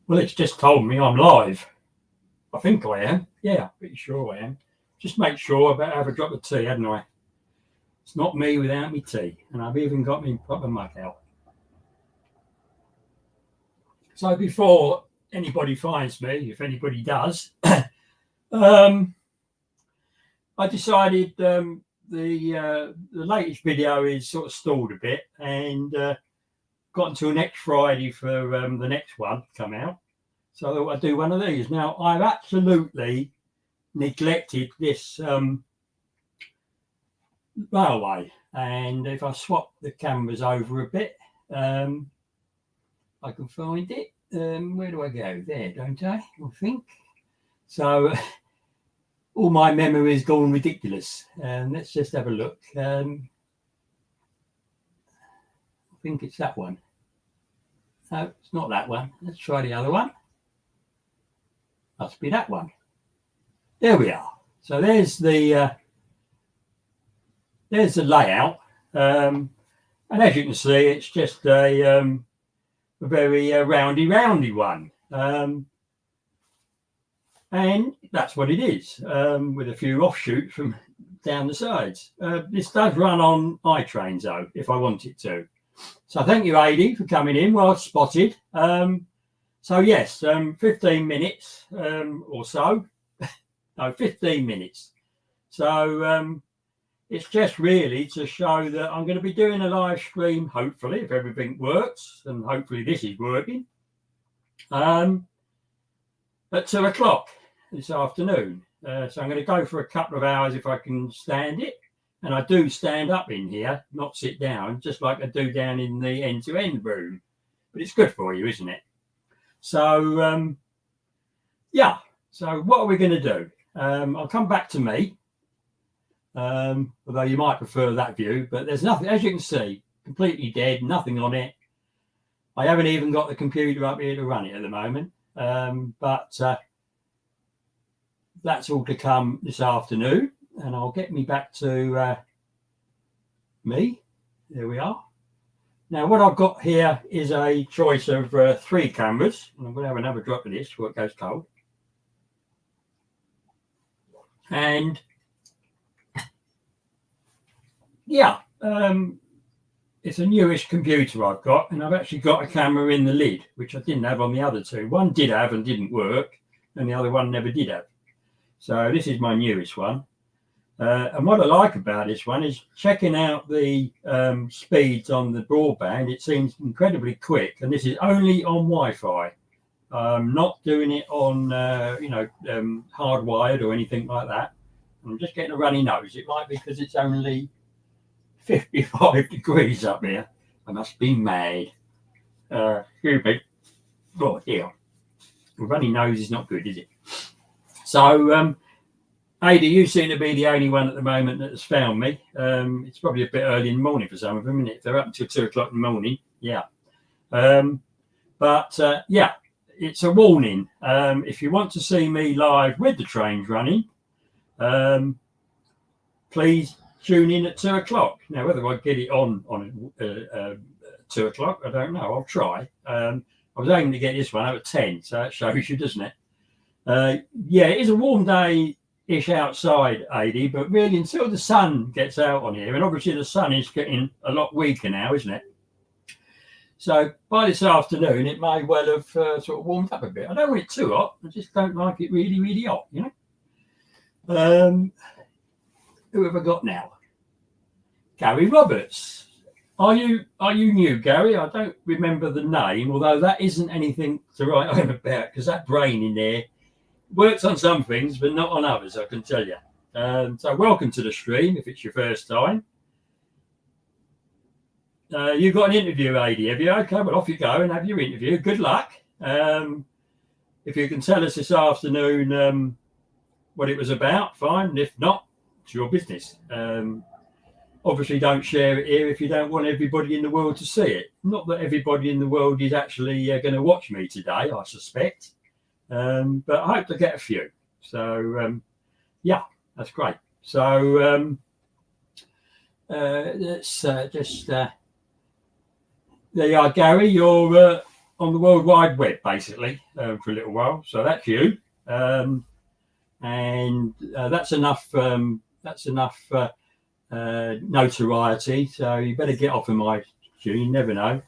Well, it's just told me I'm live. I think I am. Yeah, pretty sure I am. Just make sure I better have a drop of tea, hadn't I? It's not me without me tea. And I've even got my proper mug out. So before anybody finds me, if anybody does, I decided the latest video is sort of stalled a bit and got until next Friday for the next one to come out. So I thought I'd do one of these. Now, I've absolutely neglected this railway. And if I swap the cameras over a bit, I can find it. Where do I go? There, don't I? I think. So all my memory's gone ridiculous. Let's just have a look. I think it's that one. No, it's not that one. Let's try the other one. Must be that one. There we are. So there's the layout, and as you can see, it's just a very roundy one, and that's what it is, with a few offshoots from down the sides. This does run on iTrains though, if I want it to. So thank you, Adi, for coming in. Well spotted. So yes, 15 minutes or so. No, 15 minutes. So it's just really to show that I'm going to be doing a live stream, hopefully, if everything works, and hopefully this is working, at 2 o'clock this afternoon. So I'm going to go for a couple of hours if I can stand it. And I do stand up in here, not sit down, just like I do down in the end-to-end room. But it's good for you, isn't it? So, yeah. So what are we going to do? I'll come back to me, although you might prefer that view. But there's nothing, as you can see, completely dead, nothing on it. I haven't even got the computer up here to run it at the moment. But that's all to come this afternoon. And I'll get me back to me. There we are. Now, what I've got here is a choice of 3 cameras. I'm going to have another drop of this before it goes cold. And yeah, it's a newish computer I've got, and I've actually got a camera in the lid, which I didn't have on the other 2. One did have and didn't work, and the other one never did have. So this is my newest one. And what I like about this one is checking out the speeds on the broadband. It seems incredibly quick, and this is only on Wi-Fi. Not doing it on, hardwired or anything like that. I'm just getting a runny nose. It might be because it's only 55 degrees up here. I must be mad. Excuse me. Oh, dear. A runny nose is not good, is it? So, Ada, you seem to be the only one at the moment that has found me. It's probably a bit early in the morning for some of them, isn't it? They're up until 2 o'clock in the morning. Yeah. Yeah, it's a warning. If you want to see me live with the trains running, please tune in at 2 o'clock. Now, whether I get it on 2 o'clock, I don't know. I'll try. I was aiming to get this one out at 10, so that shows you, doesn't it? Yeah, it is a warm day-ish outside, Adi, but really until the sun gets out on here, and obviously the sun is getting a lot weaker now, isn't it? So by this afternoon, it may well have sort of warmed up a bit. I don't want it too hot. I just don't like it really, really hot, you know. Who have I got now? Gary Roberts. Are you new, Gary? I don't remember the name, although that isn't anything to write home about, because that brain in there works on some things, but not on others, I can tell you. So welcome to the stream if it's your first time. You've got an interview, Adi, have you? Okay, well, off you go and have your interview. Good luck. If you can tell us this afternoon what it was about, fine. And if not, it's your business. Obviously, don't share it here if you don't want everybody in the world to see it. Not that everybody in the world is actually going to watch me today, I suspect. But I hope to get a few. So, yeah, that's great. So, let's just... there you are, Gary. You're on the World Wide Web, basically, for a little while. So that's you, and that's enough. That's enough notoriety. So you better get off of my queue. You never know.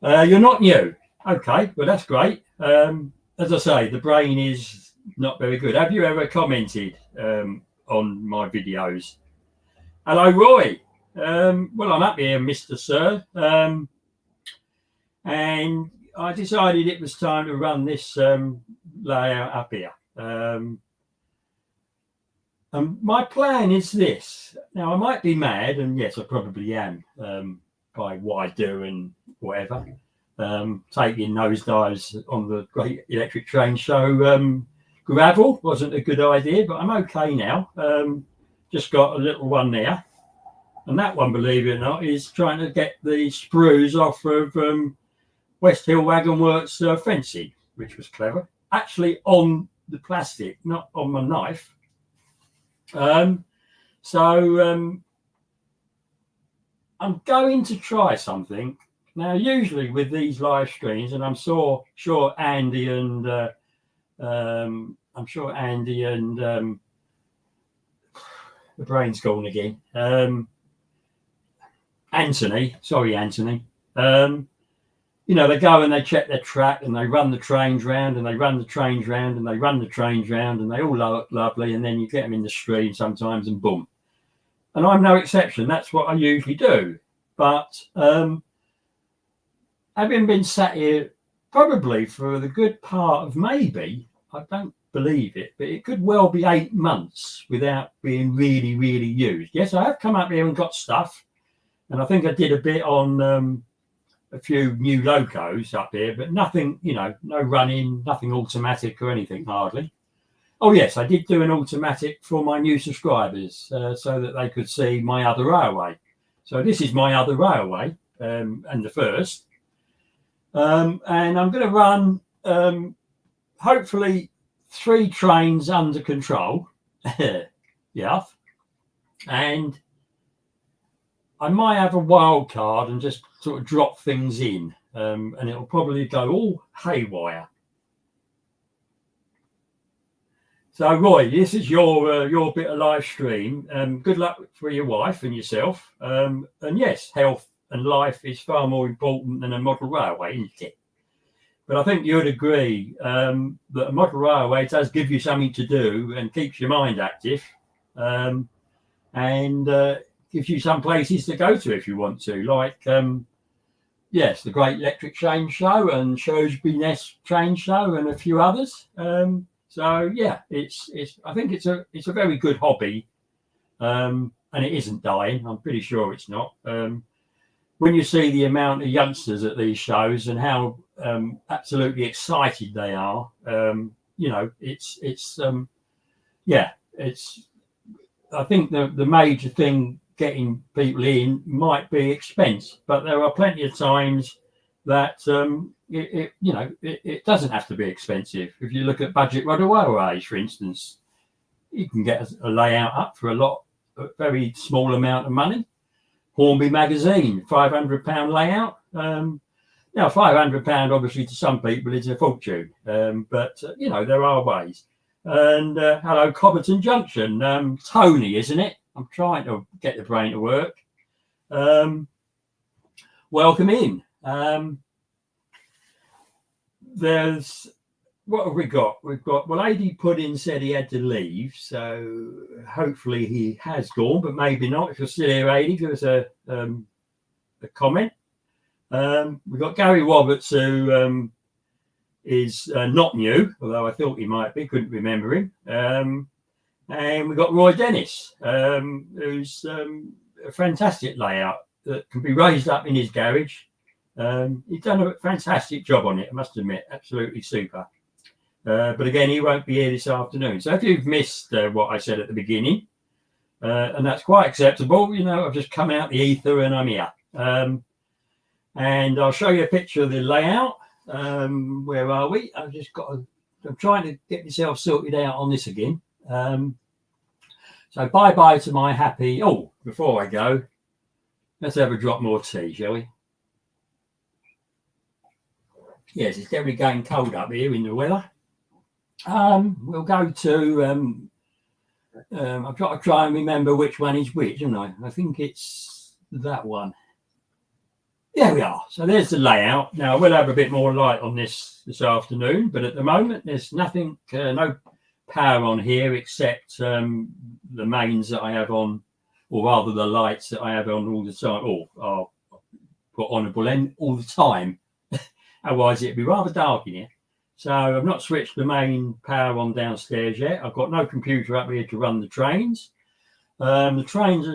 You're not new. Okay, well that's great. As I say, the brain is not very good. Have you ever commented on my videos? Hello, Roy. Well, I'm up here, Mr. Sir. And I decided it was time to run this layout up here. And my plan is this. Now, I might be mad, and yes, I probably am, by what I do and whatever. Taking nosedives on the Great Electric Train Show. Gravel wasn't a good idea, but I'm okay now. Just got a little one there. And that one, believe it or not, is trying to get the sprues off of West Hill Wagon Works fencing, which was clever. Actually on the plastic, not on my knife. I'm going to try something. Now, usually with these live streams, and I'm sure Andy and the brain's gone again. Anthony, you know, they go and they check their track and they run the trains round and they run the trains round and they run the trains round and they all look lovely, and then you get them in the stream sometimes and boom. And I'm no exception. That's what I usually do. But having been sat here probably for the good part of maybe, I don't believe it, but it could well be 8 months without being really, really used. Yes, I have come up here and got stuff. And I think I did a bit on a few new locos up here, but nothing, you know, no running, nothing automatic or anything, hardly. Oh, yes, I did do an automatic for my new subscribers so that they could see my other railway. So this is my other railway and the first. And I'm going to run, hopefully, 3 trains under control. Yeah. And I might have a wild card and just sort of drop things in, and it'll probably go all haywire. So, Roy, this is your bit of live stream. Good luck for your wife and yourself. And yes, health and life is far more important than a model railway, isn't it? But I think you'd agree that a model railway does give you something to do and keeps your mind active, and gives you some places to go to if you want to, like yes, the Great Electric Train Show and Shrewsbury Nest Train Show and a few others. So yeah, it's I think it's a very good hobby, and it isn't dying. I'm pretty sure it's not. When you see the amount of youngsters at these shows and how absolutely excited they are, you know, it's yeah, it's. I think the major thing getting people in might be expense, but there are plenty of times that it doesn't have to be expensive. If you look at budget railways, for instance, you can get a layout up for a very small amount of money. Hornby magazine, £500 layout. Now, £500 obviously to some people is a fortune, but you know, there are ways. And hello, Cobberton Junction, Tony, isn't it? I'm trying to get the brain to work. Welcome in. There's, what have we got? We've got, well, AD Pudding said he had to leave, so hopefully he has gone, but maybe not. If you're still here, AD, give us a comment. We've got Gary Roberts, who is not new, although I thought he might be, couldn't remember him. And we've got Roy Dennis, who's a fantastic layout that can be raised up in his garage. He's done a fantastic job on it, I must admit, absolutely super. But again, he won't be here this afternoon. So if you've missed what I said at the beginning, and that's quite acceptable, you know, I've just come out the ether and I'm here. And I'll show you a picture of the layout. Where are we? I'm trying to get myself sorted out on this again. So bye-bye to my happy... Oh, before I go, let's have a drop more tea, shall we? yes, it's definitely getting cold up here in the weather. We'll go to. I've got to try and remember which one is which, haven't I? I think it's that one. There we are. So there's the layout. Now we'll have a bit more light on this afternoon, but at the moment there's nothing, no power on here except the mains that I have on, or rather the lights that I have on all the time, or are put on all the time. Otherwise it'd be rather dark in here. So I've not switched the main power on downstairs yet. I've got no computer up here to run the trains. The trains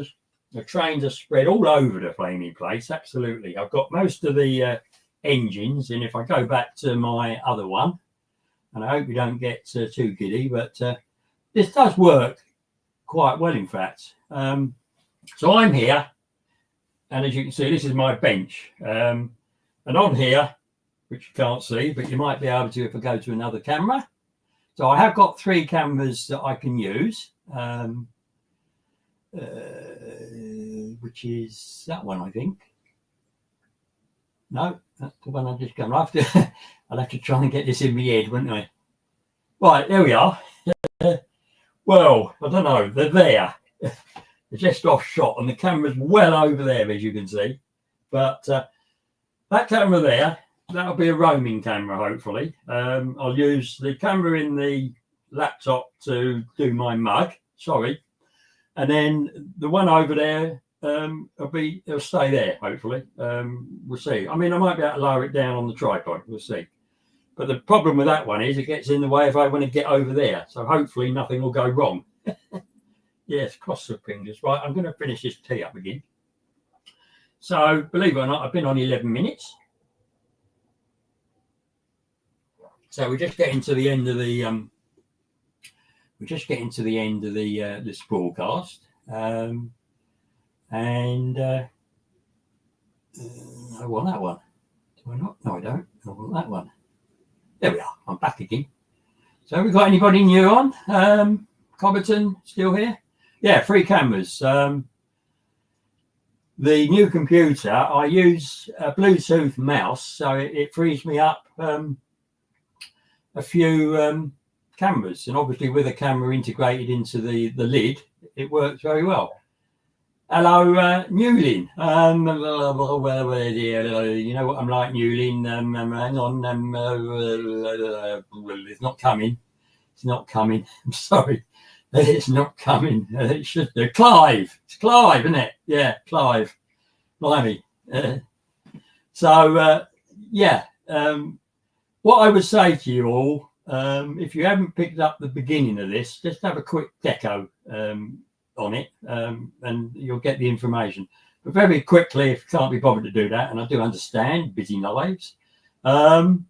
are spread all over the flaming place. Absolutely. I've got most of the engines, and if I go back to my other one, and I hope you don't get too giddy, but this does work quite well, in fact. So I'm here, and as you can see, this is my bench. And on here, which you can't see, but you might be able to if I go to another camera. So I have got 3 cameras that I can use, which is that one, I think. No, that's the one I just come after. I'll have to try and get this in my head, wouldn't I? Right, there we are. Well, I don't know, they're there. They're just off shot, and the camera's well over there, as you can see. But that camera there, that'll be a roaming camera, hopefully. I'll use the camera in the laptop to do my mug. Sorry. And then the one over there, it'll stay there, hopefully. We'll see. I mean, I might be able to lower it down on the tripod. We'll see. But the problem with that one is it gets in the way if I want to get over there. So hopefully nothing will go wrong. Yes, cross the fingers. Right, I'm going to finish this tea up again. So, believe it or not, I've been on 11 minutes. So we're just getting to the end of the this broadcast, and I want that one. Do I not? No, I don't. I want that one. There we are. I'm back again. So have we got anybody new on? Cobberton still here? Yeah, 3 cameras. The new computer, I use a Bluetooth mouse, so it frees me up a few cameras, and obviously with a camera integrated into the lid, it works very well. Hello, Newlin. You know what I'm like, Newlin. Hang on. It's not coming. It's not coming. I'm sorry. It's not coming. It should do. Clive. It's Clive, isn't it? Yeah, Clive. Blimey. Yeah. What I would say to you all, if you haven't picked up the beginning of this, just have a quick deco on it, and you'll get the information. But very quickly, if you can't be bothered to do that, and I do understand, busy lives, I'm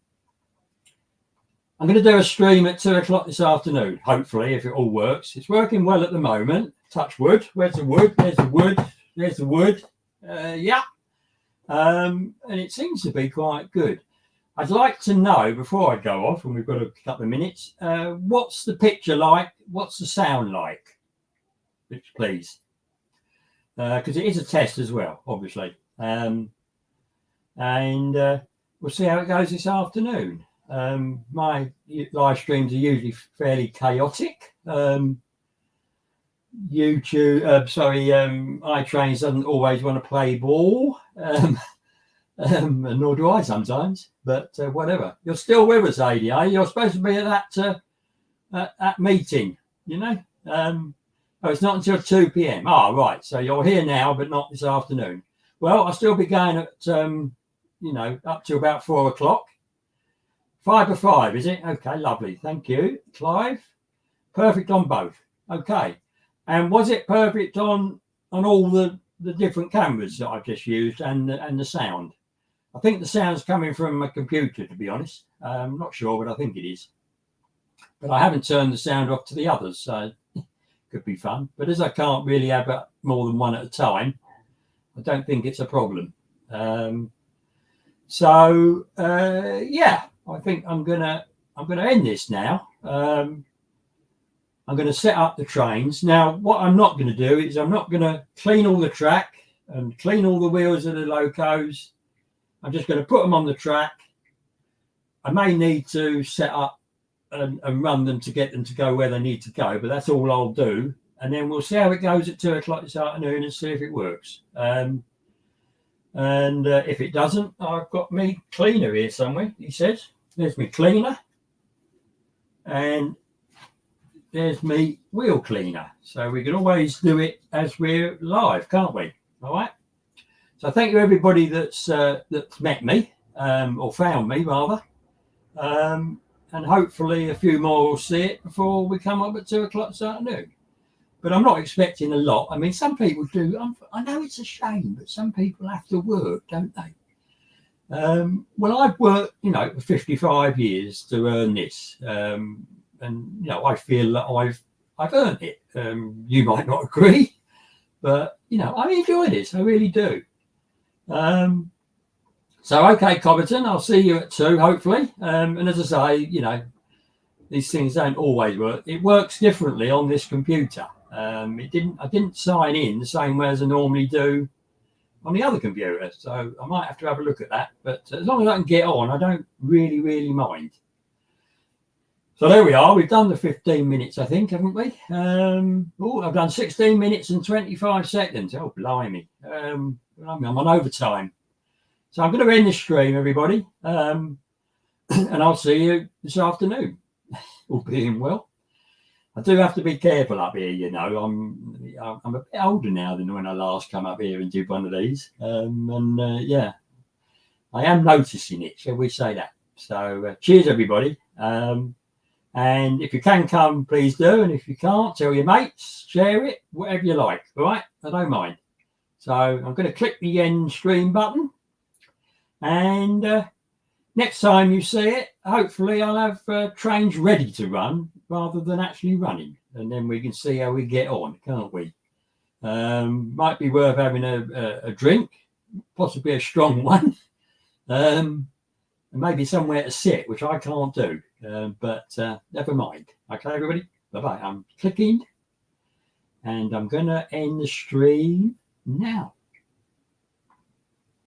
going to do a stream at 2 o'clock this afternoon, hopefully, if it all works. It's working well at the moment. Touch wood. Where's the wood? There's the wood. There's the wood. Yeah. And it seems to be quite good. I'd like to know, before I go off, and we've got a couple of minutes, what's the picture like? What's the sound like? Please. Because it is a test as well, obviously. And we'll see how it goes this afternoon. My live streams are usually fairly chaotic. iTrains doesn't always want to play ball. And nor do I sometimes, but whatever. You're still with us, ADA. You're supposed to be at that meeting, you know. Oh, it's not until 2 p.m. Oh, right. So you're here now, but not this afternoon. Well, I'll still be going at, up to about 4 o'clock. 5 to 5, is it? Okay, lovely. Thank you, Clive. Perfect on both. Okay. And was it perfect on all the different cameras that I've just used and the sound? I think the sound's coming from my computer, to be honest. I'm not sure, but I think it is. But I haven't turned the sound off to the others, so could be fun. But as I can't really have more than one at a time, I don't think it's a problem. Yeah, I think I'm gonna end this now. I'm going to set up the trains. Now, what I'm not going to do is I'm not going to clean all the track and clean all the wheels of the locos. I'm just going to put them on the track I may need to set up and run them to get them to go where they need to go, but that's all I'll do. And then we'll see how it goes at 2 o'clock this afternoon and see if it works. And if it doesn't, I've got me cleaner here somewhere, he says. There's me cleaner. And there's me wheel cleaner. So we can always do it as we're live, can't we? All right. So thank you everybody that's met me, or found me rather. And hopefully a few more will see it before we come up at 2 o'clock this afternoon. But I'm not expecting a lot. I mean, some people do. I know it's a shame, but some people have to work, don't they? Well, I've worked, for 55 years to earn this. And, I feel that I've earned it. You might not agree, but, I enjoy this. I really do. So, okay, Cobberton, I'll see you at 2, hopefully. And as I say, these things don't always work. It works differently on this computer. I didn't sign in the same way as I normally do on the other computer. So I might have to have a look at that. But as long as I can get on, I don't really, really mind. So there we are. We've done the 15 minutes, I think, haven't we? I've done 16 minutes and 25 seconds. Oh, blimey. I'm on overtime. So I'm going to end the stream, everybody, and I'll see you this afternoon, all being well. I do have to be careful up here, I'm a bit older now than when I last come up here and did one of these, yeah, I am noticing it, shall we say that. So cheers, everybody, and if you can come, please do, and if you can't, tell your mates, share it, whatever you like, all right? I don't mind. So I'm going to click the end stream button. And next time you see it, hopefully I'll have trains ready to run rather than actually running. And then we can see how we get on, can't we? Might be worth having a drink, possibly a strong one, and maybe somewhere to sit, which I can't do. But never mind. Okay, everybody? Bye-bye. I'm clicking, and I'm going to end the stream now.